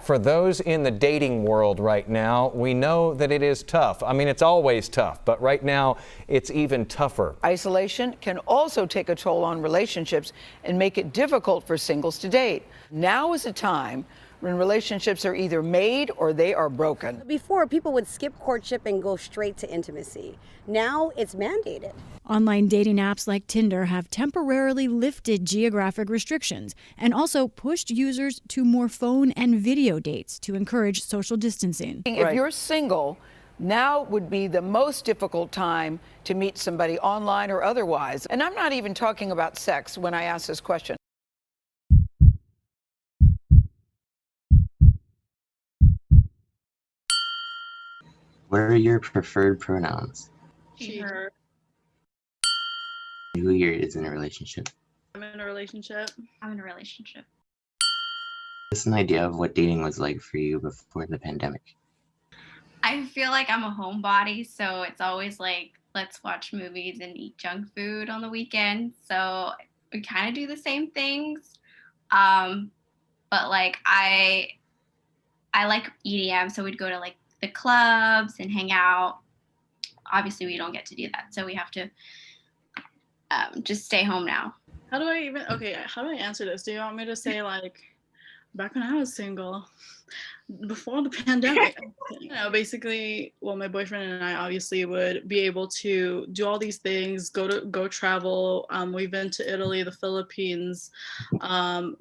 for those in the dating world right now, we know that it is tough. I mean, it's always tough, but right now it's even tougher. Isolation can also take a toll on relationships and make it difficult for singles to date. Now is a time when relationships are either made or they are broken. Before, people would skip courtship and go straight to intimacy. Now it's mandated. Online dating apps like Tinder have temporarily lifted geographic restrictions and also pushed users to more phone and video dates to encourage social distancing. If you're single, now would be the most difficult time to meet somebody online or otherwise. And I'm not even talking about sex when I ask this question. What are your preferred pronouns? She, her. Who here is in a relationship? I'm in a relationship. I'm in a relationship. Just an idea of what dating was like for you before the pandemic. I feel like I'm a homebody, so it's always like, let's watch movies and eat junk food on the weekend. So we kind of do the same things. But like I like EDM, so we'd go to like the clubs and hang out. Obviously, we don't get to do that, so we have to just stay home now. How do I answer this? Do you want me to say like, back when I was single, before the pandemic, basically, well, my boyfriend and I obviously would be able to do all these things, go travel. We've been to Italy, the Philippines,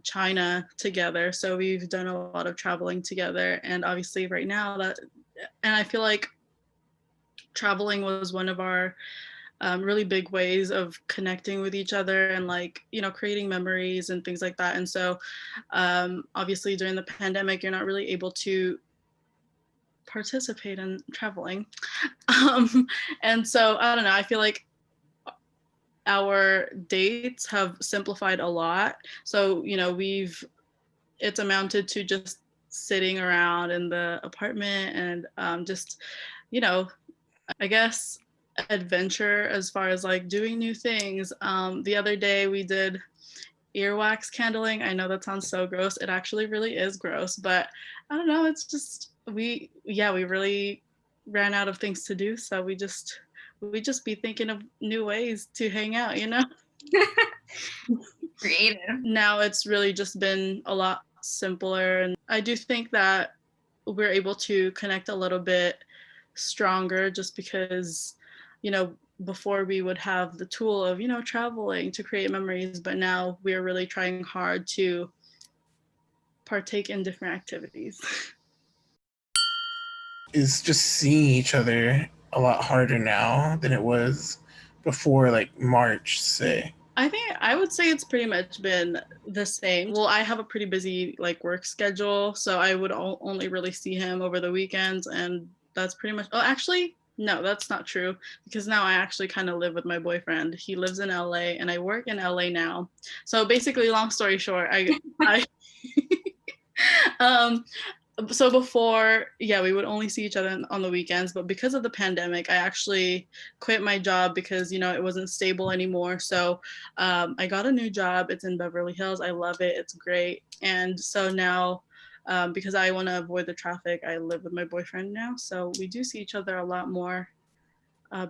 China together. So we've done a lot of traveling together. And obviously right now and I feel like traveling was one of our really big ways of connecting with each other and like, creating memories and things like that. And so obviously during the pandemic, you're not really able to participate in traveling. And so, I don't know, I feel like our dates have simplified a lot. So, it's amounted to just sitting around in the apartment and just, I guess adventure as far as like doing new things. The other day we did earwax candling. I know that sounds so gross. It actually really is gross, but I don't know. It's just we really ran out of things to do, so we just be thinking of new ways to hang out. Creative. Now it's really just been a lot simpler, and I do think that we're able to connect a little bit stronger just because before we would have the tool of traveling to create memories, but now we're really trying hard to partake in different activities. Is just seeing each other a lot harder now than it was before, like March, say? I would say it's pretty much been the same. Well, I have a pretty busy like work schedule, so I would only really see him over the weekends, and that's pretty much. Oh, actually, no, that's not true, because now I actually kind of live with my boyfriend. He lives in LA and I work in LA now. So basically, long story short, so before, we would only see each other on the weekends, but because of the pandemic, I actually quit my job because, it wasn't stable anymore. So I got a new job. It's in Beverly Hills. I love it. It's great. And so now, because I want to avoid the traffic, I live with my boyfriend now. So we do see each other a lot more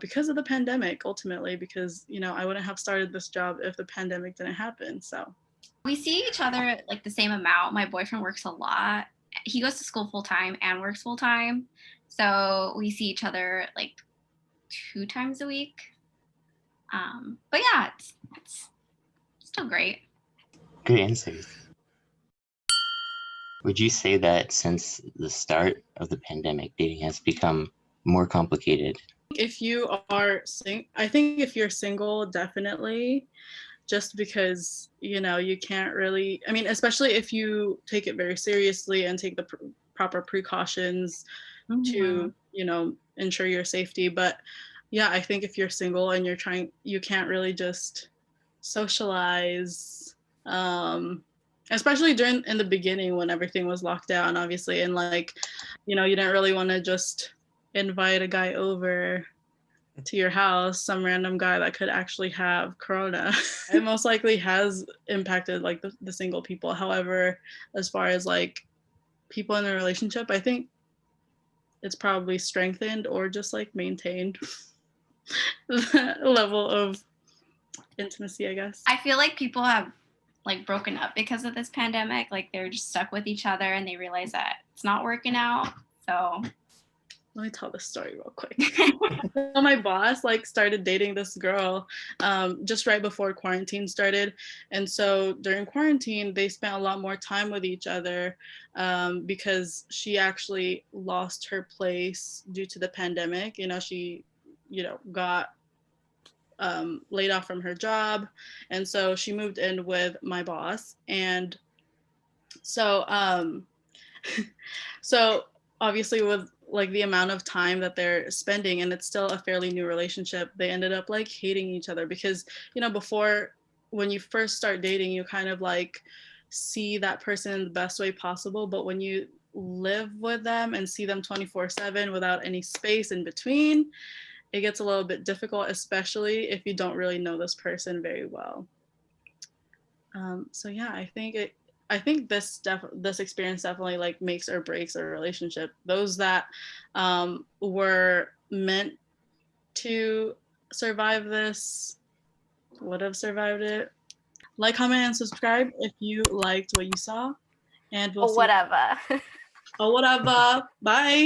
because of the pandemic, ultimately, because, I wouldn't have started this job if the pandemic didn't happen. So we see each other like the same amount. My boyfriend works a lot. He goes to school full time and works full time. So we see each other like 2 times a week. But yeah, it's still great. Good answers. Would you say that since the start of the pandemic, dating has become more complicated? If you are I think if you're single, definitely. Just because, you can't really, especially if you take it very seriously and take the proper precautions to, ensure your safety. But yeah, I think if you're single and you can't really just socialize, especially in the beginning when everything was locked down, obviously. And like, you didn't really want to just invite a guy over to your house, some random guy that could actually have corona. It most likely has impacted like the single people. However, as far as like people in a relationship, I think it's probably strengthened or just like maintained the level of intimacy, I guess. I feel like people have like broken up because of this pandemic. Like they're just stuck with each other and they realize that it's not working out. So let me tell this story real quick. So my boss like started dating this girl just right before quarantine started. And so during quarantine, they spent a lot more time with each other because she actually lost her place due to the pandemic. She, got laid off from her job. And so she moved in with my boss. And so, so obviously with like the amount of time that they're spending, and it's still a fairly new relationship, they ended up like hating each other because, before, when you first start dating, you kind of like see that person in the best way possible. But when you live with them and see them 24/7 without any space in between, it gets a little bit difficult, especially if you don't really know this person very well. So yeah, I think this experience definitely like makes or breaks a relationship. Those that were meant to survive this would have survived it. Like, comment, and subscribe if you liked what you saw, and we'll see. whatever. Oh, whatever. Bye.